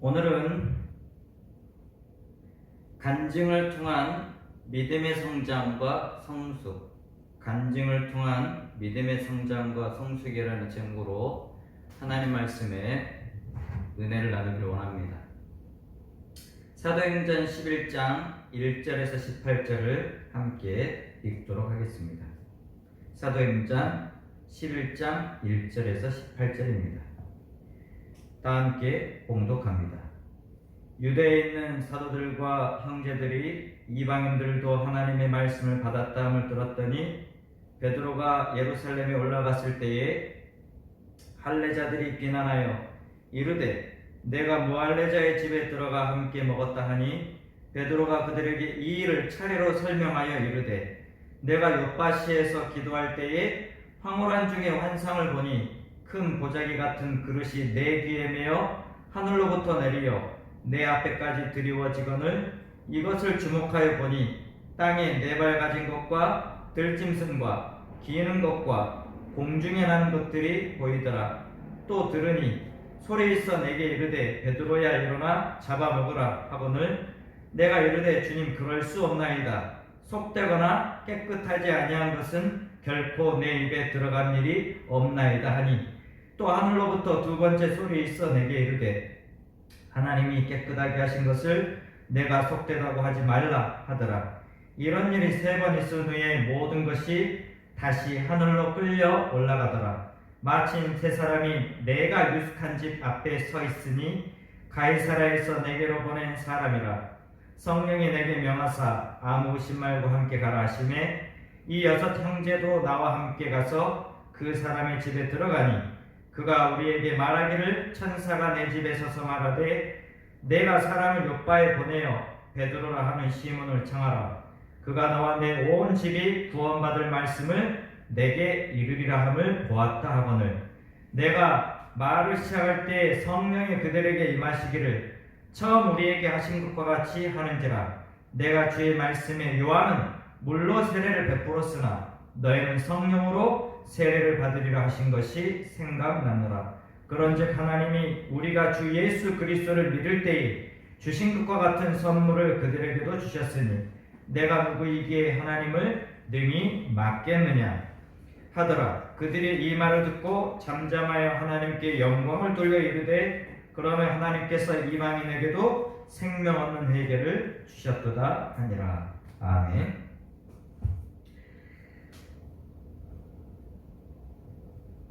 오늘은 간증을 통한 믿음의 성장과 성숙, 간증을 통한 믿음의 성장과 성숙이라는 제목으로 하나님 말씀에 은혜를 나누기를 원합니다. 사도행전 11장 1절에서 18절을 함께 읽도록 하겠습니다. 사도행전 11장 1절에서 18절입니다. 다 함께 봉독합니다. 유대에 있는 사도들과 형제들이 이방인들도 하나님의 말씀을 받았다 함을 들었더니 베드로가 예루살렘에 올라갔을 때에 할례자들이 비난하여 이르되 내가 무할례자의 집에 들어가 함께 먹었다 하니 베드로가 그들에게 이 일을 차례로 설명하여 이르되 내가 욥바시에서 기도할 때에 황홀한 중에 환상을 보니 큰 보자기 같은 그릇이 내 귀에 매어 하늘로부터 내리어 내 앞에까지 드리워지거늘 이것을 주목하여 보니 땅에 네 발 가진 것과 들짐승과 기는 것과 공중에 나는 것들이 보이더라. 또 들으니 소리 있어 내게 이르되 베드로야 일어나 잡아먹으라 하거늘 내가 이르되 주님 그럴 수 없나이다. 속되거나 깨끗하지 아니한 것은 결코 내 입에 들어간 일이 없나이다 하니 또 하늘로부터 두 번째 소리 있어 내게 이르되 하나님이 깨끗하게 하신 것을 내가 속되다고 하지 말라 하더라. 이런 일이 세 번 있은 후에 모든 것이 다시 하늘로 끌려 올라가더라. 마침 세 사람이 내가 유숙한 집 앞에 서 있으니 가이사라에서 내게로 보낸 사람이라. 성령이 내게 명하사 아무 의심 말고 함께 가라 하시매 이 여섯 형제도 나와 함께 가서 그 사람의 집에 들어가니 그가 우리에게 말하기를 천사가 내 집에 서서 말하되 내가 사람을 욥바에 보내어 베드로라 하는 시몬을 청하라. 그가 너와 내 온 집이 구원받을 말씀을 내게 이르리라 함을 보았다 하거늘 내가 말을 시작할 때 성령이 그들에게 임하시기를 처음 우리에게 하신 것과 같이 하는지라. 내가 주의 말씀에 요한은 물로 세례를 베풀었으나 너희는 성령으로 세례를 받으리라 하신 것이 생각나노라. 그런즉 하나님이 우리가 주 예수 그리스도를 믿을 때에 주신 것과 같은 선물을 그들에게도 주셨으니 내가 누구이기에 하나님을 능히 막겠느냐 하더라. 그들이 이 말을 듣고 잠잠하여 하나님께 영광을 돌려 이르되 그러면 하나님께서 이방인에게도 생명 없는 회개를 주셨도다 하니라. 아멘.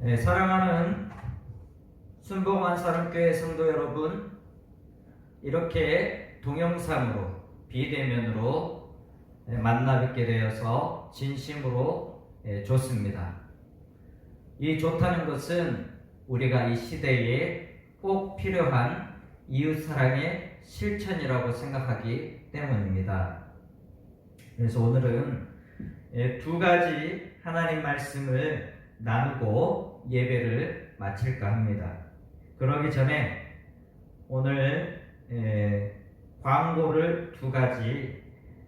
네, 사랑하는 순복음 사람교회 성도 여러분, 이렇게 동영상으로 비대면으로 만나 뵙게 되어서 진심으로 좋습니다. 이 좋다는 것은 우리가 이 시대에 꼭 필요한 이웃사랑의 실천이라고 생각하기 때문입니다. 그래서 오늘은 두 가지 하나님 말씀을 나누고 예배를 마칠까 합니다. 그러기 전에 오늘 광고를 두 가지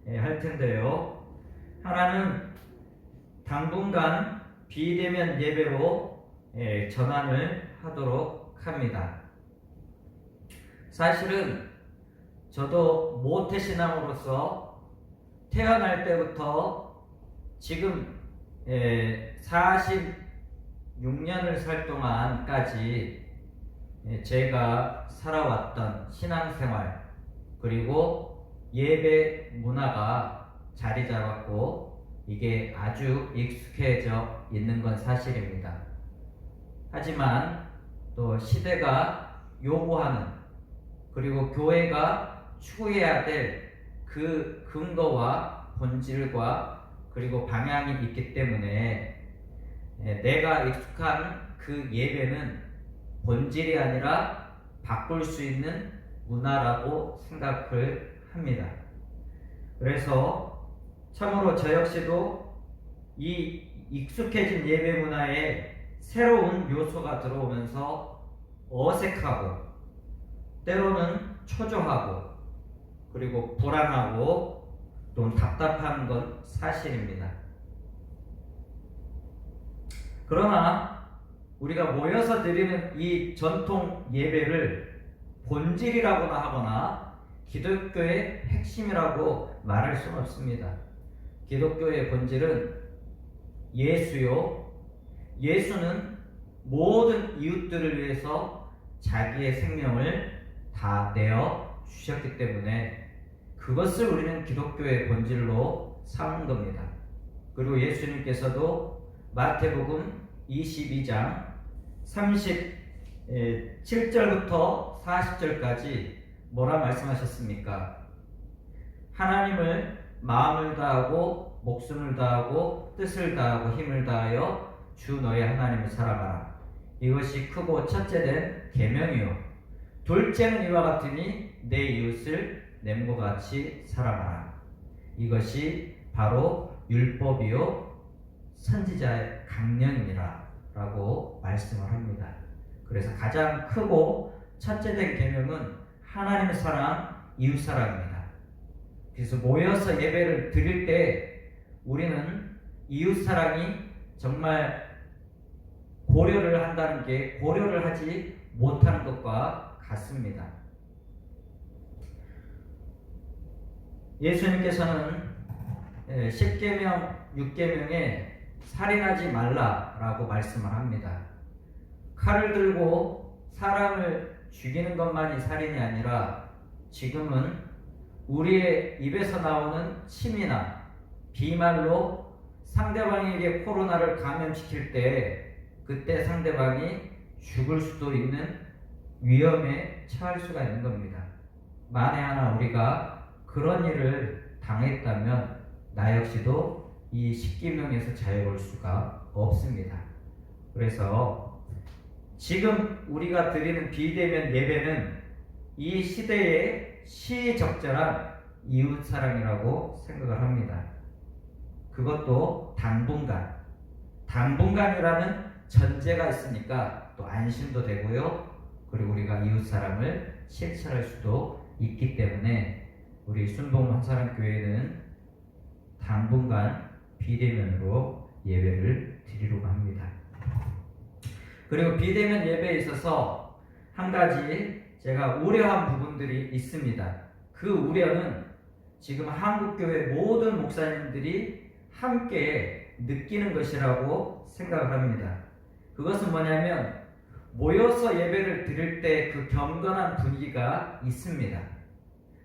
할 텐데요. 하나는 당분간 비대면 예배로 전환을 하도록 합니다. 사실은 저도 모태신앙으로서 태어날 때부터 지금 46년을 살 동안까지 제가 살아왔던 신앙생활 그리고 예배 문화가 자리 잡았고 이게 아주 익숙해져 있는 건 사실입니다. 하지만 또 시대가 요구하는 그리고 교회가 추구해야 될 그 근거와 본질과 그리고 방향이 있기 때문에 내가 익숙한 그 예배는 본질이 아니라 바꿀 수 있는 문화라고 생각을 합니다. 그래서 참으로 저 역시도 이 익숙해진 예배 문화에 새로운 요소가 들어오면서 어색하고 때로는 초조하고 그리고 불안하고 또 답답한 건 사실입니다. 그러나 우리가 모여서 드리는 이 전통 예배를 본질이라고나 하거나 기독교의 핵심이라고 말할 수는 없습니다. 기독교의 본질은 예수요. 예수는 모든 이웃들을 위해서 자기의 생명을 다 내어 주셨기 때문에 그것을 우리는 기독교의 본질로 삼은 겁니다. 그리고 예수님께서도 마태복음 22장 37절부터 40절까지 뭐라 말씀하셨습니까? 하나님을 마음을 다하고 목숨을 다하고 뜻을 다하고 힘을 다하여 주 너의 하나님을 사랑하라. 이것이 크고 첫째 된 계명이요. 둘째는 이와 같으니 내 이웃을 내 몸과 같이 사랑하라. 이것이 바로 율법이요 선지자의 강령이니라 라고 말씀을 합니다. 그래서 가장 크고 첫째 된 계명은 하나님의 사랑, 이웃 사랑입니다. 그래서 모여서 예배를 드릴 때 우리는 이웃 사랑이 정말 고려를 한다는 게 고려를 하지 못하는 것과 같습니다. 예수님께서는 10계명, 6계명에 살인하지 말라라고 말씀을 합니다. 칼을 들고 사람을 죽이는 것만이 살인이 아니라 지금은 우리의 입에서 나오는 침이나 비말로 상대방에게 코로나를 감염시킬 때 그때 상대방이 죽을 수도 있는 위험에 처할 수가 있는 겁니다. 만에 하나 우리가 그런 일을 당했다면 나 역시도 이 10계명에서 자유로울 수가 없습니다. 그래서 지금 우리가 드리는 비대면 예배는 이 시대의 시적절한 이웃사랑이라고 생각을 합니다. 그것도 당분간이라는 전제가 있으니까 또 안심도 되고요. 그리고 우리가 이웃사랑을 실천할 수도 있기 때문에 우리 순봉 한사랑교회는 당분간 비대면으로 예배를 드리려고 합니다. 그리고 비대면 예배에 있어서 한 가지 제가 우려한 부분들이 있습니다. 그 우려는 지금 한국교회 모든 목사님들이 함께 느끼는 것이라고 생각을 합니다. 그것은 뭐냐면 모여서 예배를 드릴 때 그 경건한 분위기가 있습니다.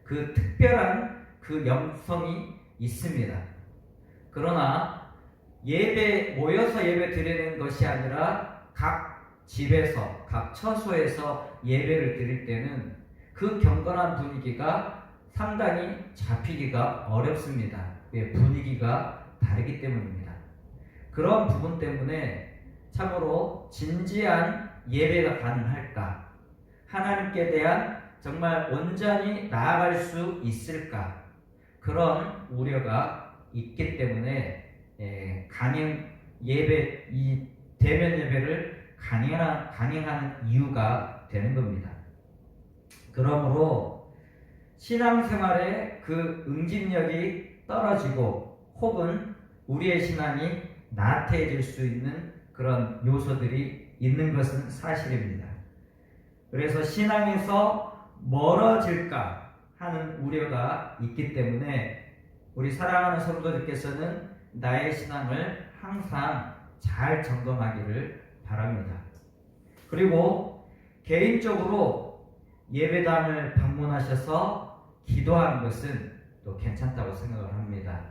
그 특별한 그 영성이 있습니다. 그러나 모여서 예배 드리는 것이 아니라 각 집에서, 각 처소에서 예배를 드릴 때는 그 경건한 분위기가 상당히 잡히기가 어렵습니다. 분위기가 다르기 때문입니다. 그런 부분 때문에 참으로 진지한 예배가 가능할까? 하나님께 대한 정말 온전히 나아갈 수 있을까? 그런 우려가 있기 때문에 이 대면 예배를 강행하는 이유가 되는 겁니다. 그러므로 신앙생활의 그 응집력이 떨어지고 혹은 우리의 신앙이 나태해질 수 있는 그런 요소들이 있는 것은 사실입니다. 그래서 신앙에서 멀어질까 하는 우려가 있기 때문에 우리 사랑하는 성도들께서는 나의 신앙을 항상 잘 점검하기를 바랍니다. 그리고 개인적으로 예배당을 방문하셔서 기도하는 것은 또 괜찮다고 생각을 합니다.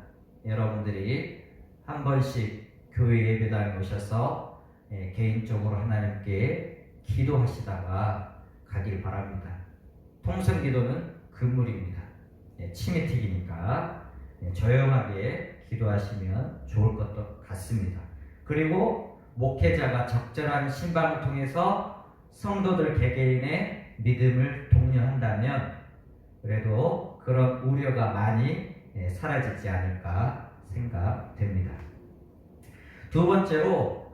여러분들이 한 번씩 교회 예배당에 오셔서 개인적으로 하나님께 기도하시다가 가길 바랍니다. 통성기도는 금물입니다. 침이 튀기니까 조용하게 기도하시면 좋을 것도 같습니다. 그리고 목회자가 적절한 신방을 통해서 성도들 개개인의 믿음을 독려한다면 그래도 그런 우려가 많이 사라지지 않을까 생각됩니다. 두 번째로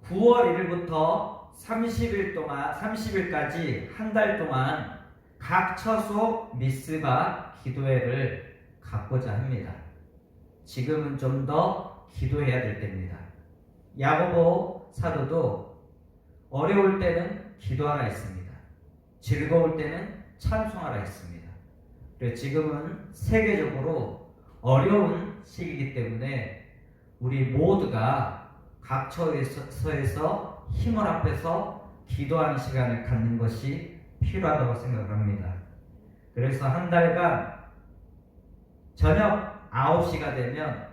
9월 1일부터 30일까지 한 달 동안 각 처소 미스바 기도회를 갖고자 합니다. 지금은 좀 더 기도해야 될 때입니다. 야고보 사도도 어려울 때는 기도하라 했습니다. 즐거울 때는 찬송하라 했습니다. 그래서 지금은 세계적으로 어려운 시기이기 때문에 우리 모두가 각 처소에서 힘을 합해서 기도하는 시간을 갖는 것이 필요하다고 생각합니다. 그래서 한 달간 저녁 9시가 되면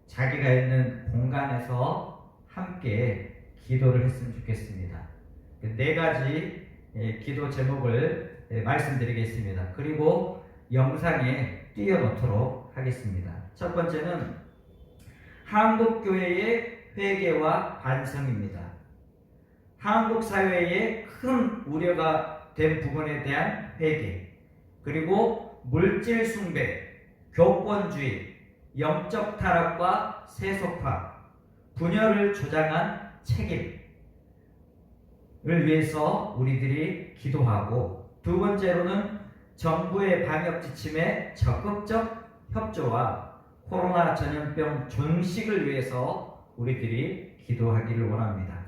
자기가 있는 공간에서 함께 기도를 했으면 좋겠습니다. 네 가지 기도 제목을 말씀드리겠습니다. 그리고 영상에 띄워놓도록 하겠습니다. 첫 번째는 한국교회의 회개와 반성입니다. 한국 사회에 큰 우려가 된 부분에 대한 회개, 그리고 물질 숭배, 교권주의, 영적 타락과 세속화, 분열을 조장한 책임을 위해서 우리들이 기도하고, 두 번째로는 정부의 방역 지침에 적극적 협조와 코로나 전염병 종식을 위해서 우리들이 기도하기를 원합니다.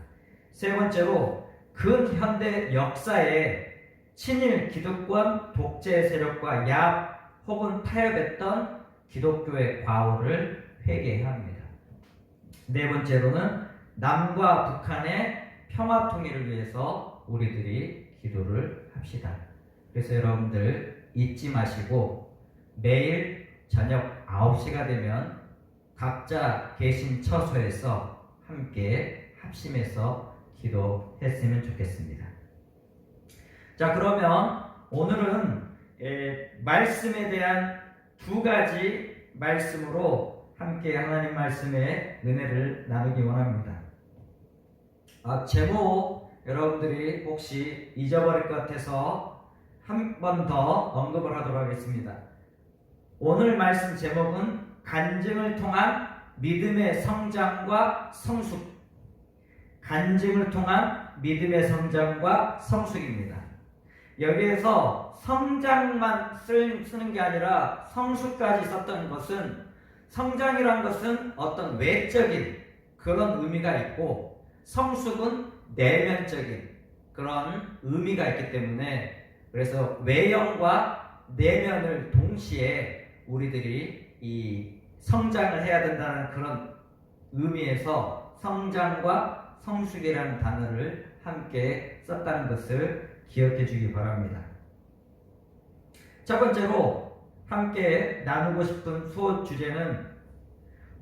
세 번째로 근현대 역사에 친일 기득권 독재 세력과 야합 혹은 타협했던 기독교의 과오를 회개해야 합니다. 네 번째로는 남과 북한의 평화 통일을 위해서 우리들이 기도를 합시다. 그래서 여러분들 잊지 마시고 매일 저녁 9시가 되면 각자 계신 처소에서 함께 합심해서 기도했으면 좋겠습니다. 자, 그러면 오늘은 말씀에 대한 두 가지 말씀으로 함께 하나님 말씀의 은혜를 나누기 원합니다. 제목 여러분들이 혹시 잊어버릴 것 같아서 한 번 더 언급을 하도록 하겠습니다. 오늘 말씀 제목은 간증을 통한 믿음의 성장과 성숙. 간증을 통한 믿음의 성장과 성숙입니다. 여기에서 성장만 쓰는 게 아니라 성숙까지 썼던 것은, 성장이란 것은 어떤 외적인 그런 의미가 있고 성숙은 내면적인 그런 의미가 있기 때문에, 그래서 외형과 내면을 동시에 우리들이 이 성장을 해야 된다는 그런 의미에서 성장과 성숙이라는 단어를 함께 썼다는 것을 기억해 주기 바랍니다. 첫 번째로 함께 나누고 싶은 수업 주제는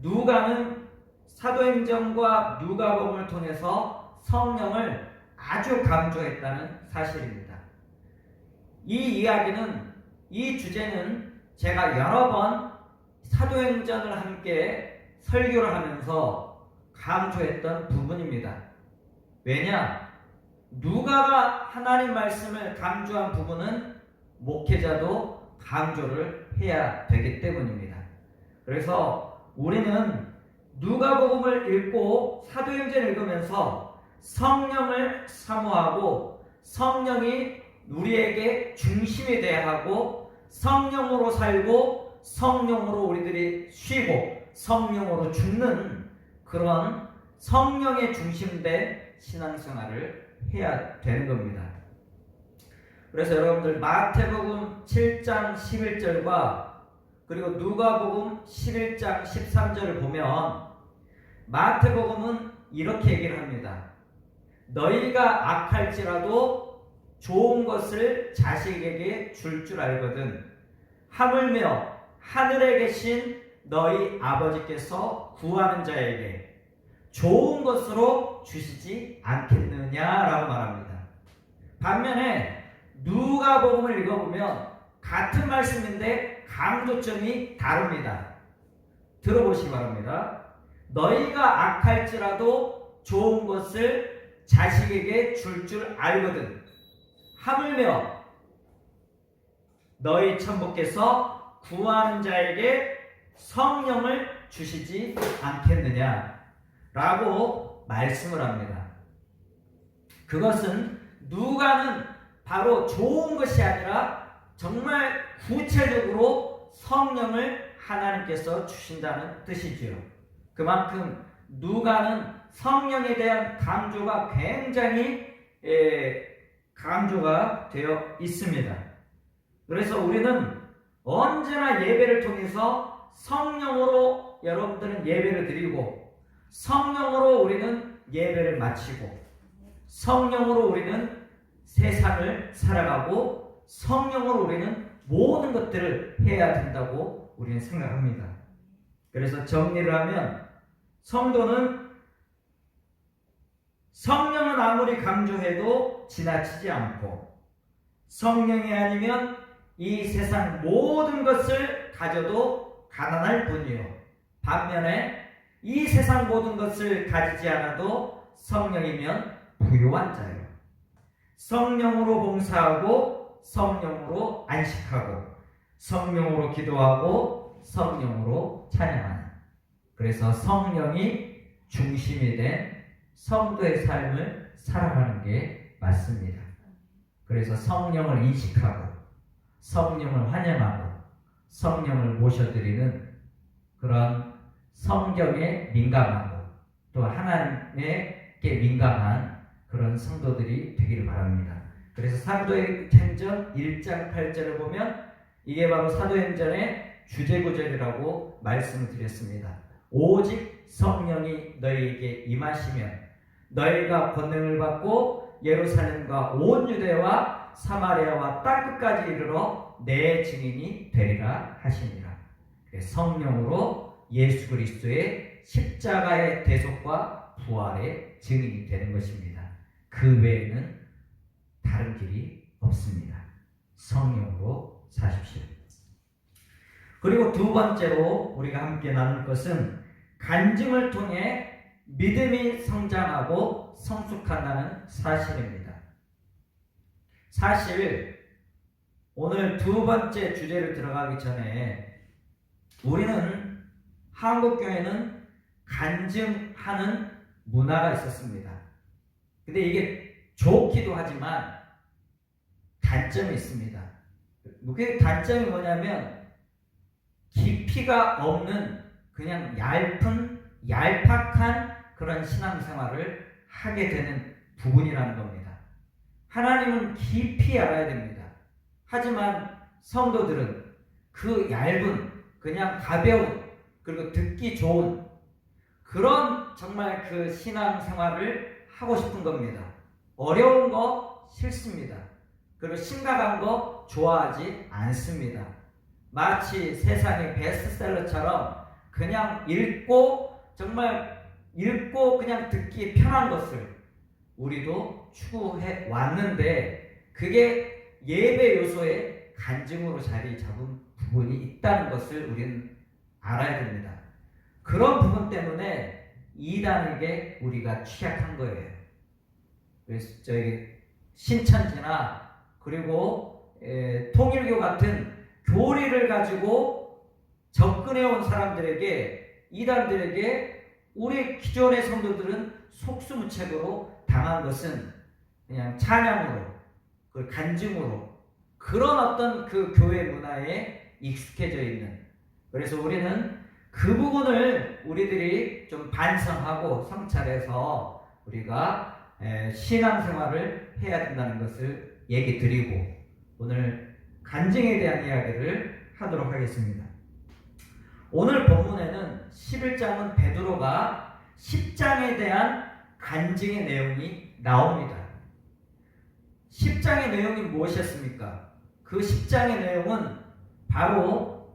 누가는 사도행전과 누가복음을 통해서 성령을 아주 강조했다는 사실입니다. 이 이야기는, 이 주제는 제가 여러 번 사도행전을 함께 설교를 하면서 강조했던 부분입니다. 왜냐? 누가가 하나님 말씀을 강조한 부분은 목회자도 강조를 해야 되기 때문입니다. 그래서 우리는 누가복음을 읽고 사도행전을 읽으면서 성령을 사모하고 성령이 우리에게 중심이 되어야 하고, 성령으로 살고 성령으로 우리들이 쉬고 성령으로 죽는 그런 성령에 중심된 신앙생활을 해야 되는 겁니다. 그래서 여러분들 마태복음 7장 11절과 그리고 누가복음 11장 13절을 보면 마태복음은 이렇게 얘기를 합니다. 너희가 악할지라도 좋은 것을 자식에게 줄 알거든 하물며 하늘에 계신 너희 아버지께서 구하는 자에게 좋은 것으로 주시지 않겠느냐라고 말합니다. 반면에 누가복음을 읽어보면 같은 말씀인데 강조점이 다릅니다. 들어보시기 바랍니다. 너희가 악할지라도 좋은 것을 자식에게 줄 알거든 하물며 너희 천부께서 구하는 자에게 성령을 주시지 않겠느냐 라고 말씀을 합니다. 그것은 누가는 바로 좋은 것이 아니라 정말 구체적으로 성령을 하나님께서 주신다는 뜻이지요. 그만큼 누가는 성령에 대한 강조가 굉장히 강조가 되어 있습니다. 그래서 우리는 언제나 예배를 통해서 성령으로 여러분들은 예배를 드리고, 성령으로 우리는 예배를 마치고, 성령으로 우리는 세상을 살아가고, 성령으로 우리는 모든 것들을 해야 된다고 우리는 생각합니다. 그래서 정리를 하면 성도는 성령은 아무리 강조해도 지나치지 않고, 성령이 아니면 이 세상 모든 것을 가져도 가난할 뿐이요, 반면에 이 세상 모든 것을 가지지 않아도 성령이면 부유한 자예요. 성령으로 봉사하고, 성령으로 안식하고, 성령으로 기도하고, 성령으로 찬양하는, 그래서 성령이 중심이 된 성도의 삶을 살아가는 게 맞습니다. 그래서 성령을 인식하고, 성령을 환영하고, 성령을 모셔드리는 그런 성경에 민감하고 또 하나님께 민감한 그런 성도들이 되기를 바랍니다. 그래서 사도행전 1장 8절을 보면 이게 바로 사도행전의 주제구절이라고 말씀을 드렸습니다. 오직 성령이 너희에게 임하시면 너희가 권능을 받고 예루살렘과 온 유대와 사마리아와 땅끝까지 이르러 내 증인이 되리라 하시니라. 성령으로 예수 그리스도의 십자가의 대속과 부활의 증인이 되는 것입니다. 그 외에는 다른 길이 없습니다. 성령으로 사십시오. 그리고 두 번째로 우리가 함께 나눌 것은 간증을 통해 믿음이 성장하고 성숙한다는 사실입니다. 사실 오늘 두 번째 주제를 들어가기 전에 우리는 한국교회는 간증하는 문화가 있었습니다. 근데 이게 좋기도 하지만 단점이 있습니다. 그 단점이 뭐냐면 깊이가 없는 그냥 얄팍한 그런 신앙생활을 하게 되는 부분이라는 겁니다. 하나님은 깊이 알아야 됩니다. 하지만 성도들은 그 얇은, 그냥 가벼운, 그리고 듣기 좋은 그런 정말 그 신앙생활을 하고 싶은 겁니다. 어려운 거 싫습니다. 그리고 심각한 거 좋아하지 않습니다. 마치 세상의 베스트셀러처럼 그냥 읽고 그냥 듣기 편한 것을 우리도 추구해 왔는데 그게 예배 요소의 간증으로 자리 잡은 부분이 있다는 것을 우리는 알아야 됩니다. 그런 부분 때문에 이단에게 우리가 취약한 거예요. 그래서 저희 신천지나 그리고 통일교 같은 교리를 가지고 접근해온 사람들에게, 이단들에게 우리 기존의 성도들은 속수무책으로 당한 것은 그냥 찬양으로, 그 간증으로, 그런 어떤 그 교회 문화에 익숙해져 있는, 그래서 우리는 그 부분을 우리들이 좀 반성하고 성찰해서 우리가 신앙생활을 해야 된다는 것을 얘기 드리고 오늘 간증에 대한 이야기를 하도록 하겠습니다. 오늘 본문에는 11장은 베드로가 10장에 대한 간증의 내용이 나옵니다. 10장의 내용이 무엇이었습니까? 그 10장의 내용은 바로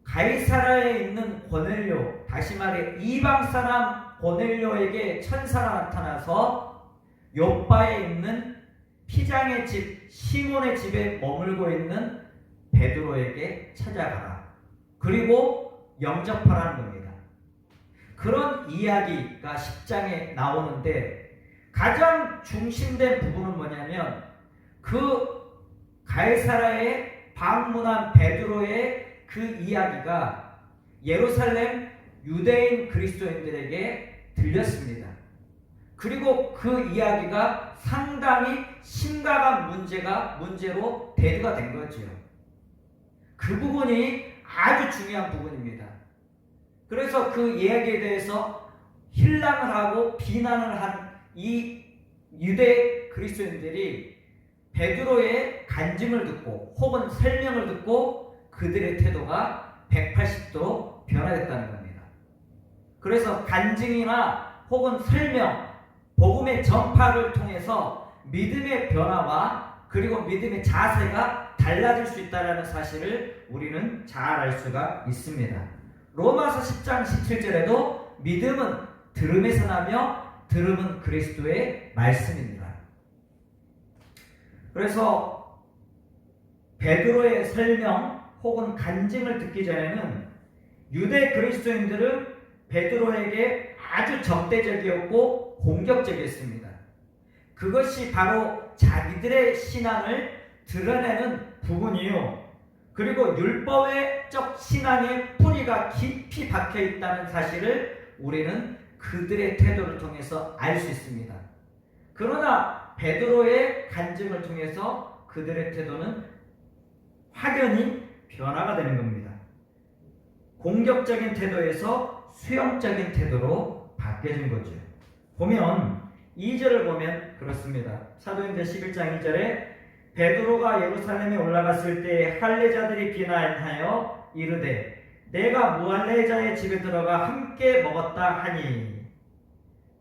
가이사라에 있는 고넬료, 다시 말해 이방 사람 고넬료에게 천사가 나타나서 요바에 있는 피장의 집 시몬의 집에 머물고 있는 베드로에게 찾아가라. 그리고 영접하라는 겁니다. 그런 이야기가 10장에 나오는데 가장 중심된 부분은 뭐냐면 그 가이사라에 방문한 베드로의 그 이야기가 예루살렘 유대인 그리스도인들에게 들렸습니다. 그리고 그 이야기가 상당히 심각한 문제로 대두가 된 거죠. 그 부분이 아주 중요한 부분입니다. 그래서 그 이야기에 대해서 힐랑을 하고 비난을 한 이 유대 그리스도인들이 베드로의 간증을 듣고 혹은 설명을 듣고 그들의 태도가 180도로 변화됐다는 겁니다. 그래서 간증이나 혹은 설명, 복음의 전파를 통해서 믿음의 변화와 그리고 믿음의 자세가 달라질 수 있다는 사실을 우리는 잘 알 수가 있습니다. 로마서 10장 17절에도 믿음은 들음에서 나며 들음은 그리스도의 말씀입니다. 그래서 베드로의 설명 혹은 간증을 듣기 전에는 유대 그리스도인들은 베드로에게 아주 적대적이었고 공격적이었습니다. 그것이 바로 자기들의 신앙을 드러내는 부분이요. 그리고 율법적 신앙의 뿌리가 깊이 박혀 있다는 사실을 우리는 그들의 태도를 통해서 알 수 있습니다. 그러나 베드로의 간증을 통해서 그들의 태도는 확연히 변화가 되는 겁니다. 공격적인 태도에서 수용적인 태도로 바뀌어진 거죠. 보면 2절을 보면 그렇습니다. 사도행전 11장 2절에 베드로가 예루살렘에 올라갔을 때 할례자들이 비난하여 이르되 내가 무할례자의 집에 들어가 함께 먹었다 하니,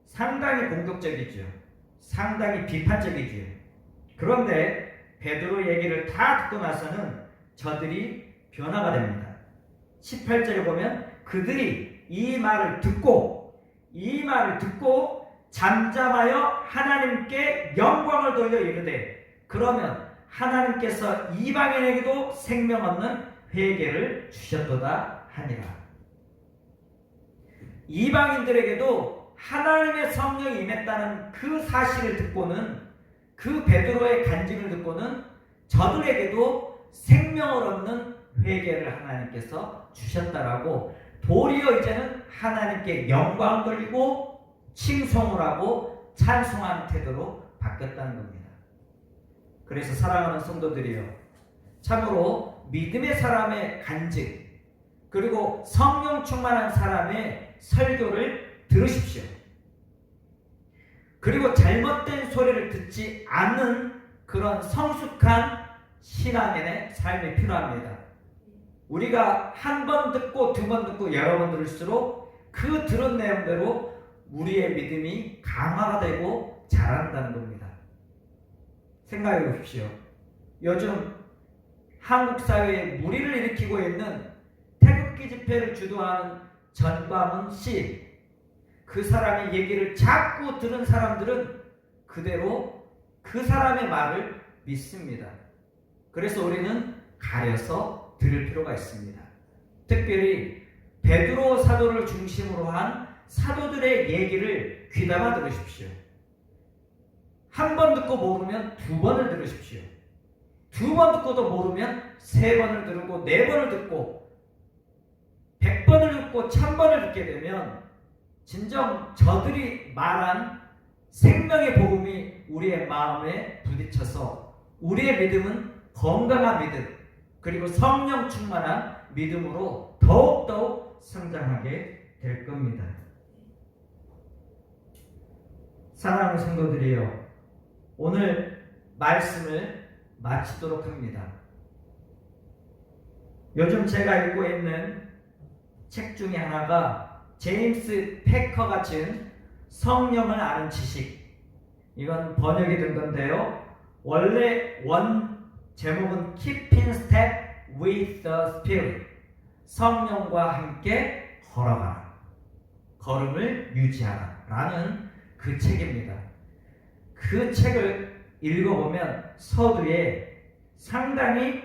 상당히 공격적이죠. 상당히 비판적이죠. 그런데 베드로 얘기를 다 듣고 나서는 저들이 변화가 됩니다. 18절에 보면 그들이 이 말을 듣고 잠잠하여 하나님께 영광을 돌려 이르되 그러면 하나님께서 이방인에게도 생명 얻는 회개를 주셨도다 하니라. 이방인들에게도 하나님의 성령이 임했다는 그 사실을 듣고는, 그 베드로의 간증을 듣고는 저들에게도 생명을 얻는 회개를 하나님께서 주셨다라고 도리어 이제는 하나님께 영광 돌리고 칭송을 하고 찬송하는 태도로 바뀌었다는 겁니다. 그래서 사랑하는 성도들이여, 참으로 믿음의 사람의 간증 그리고 성령 충만한 사람의 설교를 들으십시오. 그리고 잘못된 소리를 듣지 않는 그런 성숙한 신앙인의 삶이 필요합니다. 우리가 한 번 듣고 두 번 듣고 여러 번 들을수록 그 들은 내용대로 우리의 믿음이 강화가 되고 자란다는 겁니다. 생각해 보십시오. 요즘 한국 사회에 무리를 일으키고 있는 태극기 집회를 주도하는 전광훈 씨, 그 사람의 얘기를 자꾸 들은 사람들은 그대로 그 사람의 말을 믿습니다. 그래서 우리는 가려서 들을 필요가 있습니다. 특별히 베드로 사도를 중심으로 한 사도들의 얘기를 귀담아 들으십시오. 한 번 듣고 모르면 두 번을 들으십시오. 두 번 듣고도 모르면 세 번을 들고 네 번을 듣고 100번을 듣고 1000번을 듣게 되면 진정 저들이 말한 생명의 복음이 우리의 마음에 부딪혀서 우리의 믿음은 건강한 믿음 그리고 성령 충만한 믿음으로 더욱더욱 성장하게 될 겁니다. 사랑하는 성도들이여, 오늘 말씀을 마치도록 합니다. 요즘 제가 읽고 있는 책 중에 하나가 제임스 패커가 지은 성령을 아는 지식, 이건 번역이 된 건데요. 원래 원 제목은 Keeping Step with the Spirit, 성령과 함께 걸어가라, 걸음을 유지하라 라는 그 책입니다. 그 책을 읽어보면 서두에 상당히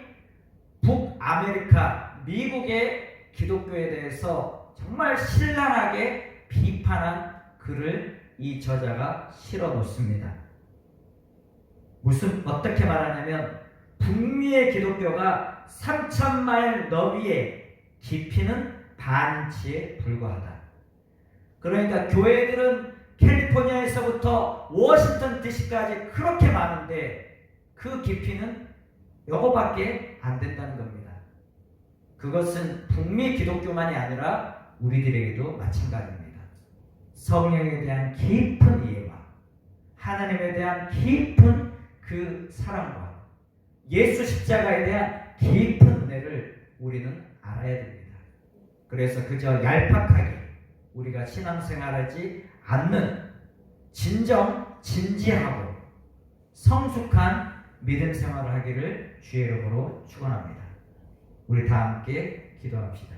북아메리카, 미국의 기독교에 대해서 정말 신랄하게 비판한 글을 이 저자가 실어 놓습니다. 어떻게 말하냐면 북미의 기독교가 3000마일 너비의 깊이는 반인치에 불과하다. 그러니까 교회들은 캘리포니아에서부터 워싱턴 DC까지 그렇게 많은데 그 깊이는 요거밖에 안 된다는 겁니다. 그것은 북미 기독교만이 아니라 우리들에게도 마찬가지입니다. 성령에 대한 깊은 이해와 하나님에 대한 깊은 그 사랑과 예수 십자가에 대한 깊은 은혜를 우리는 알아야 됩니다. 그래서 그저 얄팍하게 우리가 신앙생활하지 않는 진정 진지하고 성숙한 믿음 생활을 하기를 주의 이름으로 축원합니다. 우리 다 함께 기도합시다.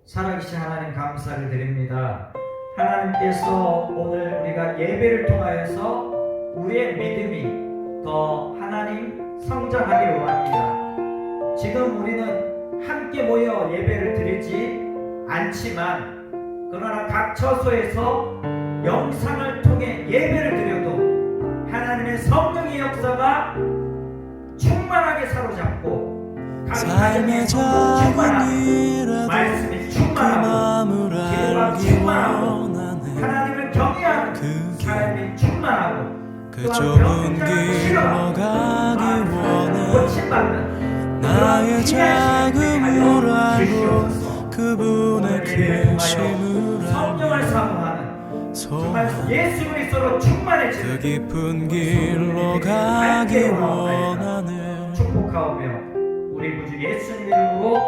살아계신 하나님 감사를 드립니다. 하나님께서 오늘 우리가 예배를 통하여서 우리의 믿음이 더 하나님 성장하기를 원합니다. 지금 우리는 함께 모여 예배를 드리지 않지만 그러나 각 처소에서 영상을 통해 예배를 드려도 하나님의 성령의 역사가 충만하게 사로잡고 삶의 작은 일에도 말씀이 그 충만하고 마음을 기도가 알기 충만하고 원하네. 하나님을 경외하는 그게 삶이 충만하고 그 좁은 길로 가기 원해. 고침받는 나의 작음을 알고 그분의 크심을 성령을 알고 사모하는 정말 소망 예수 그리스도로 충만해지는 그 깊은 길로 가기 원하네. 축복하오며 우리 구주 예수님 이름으로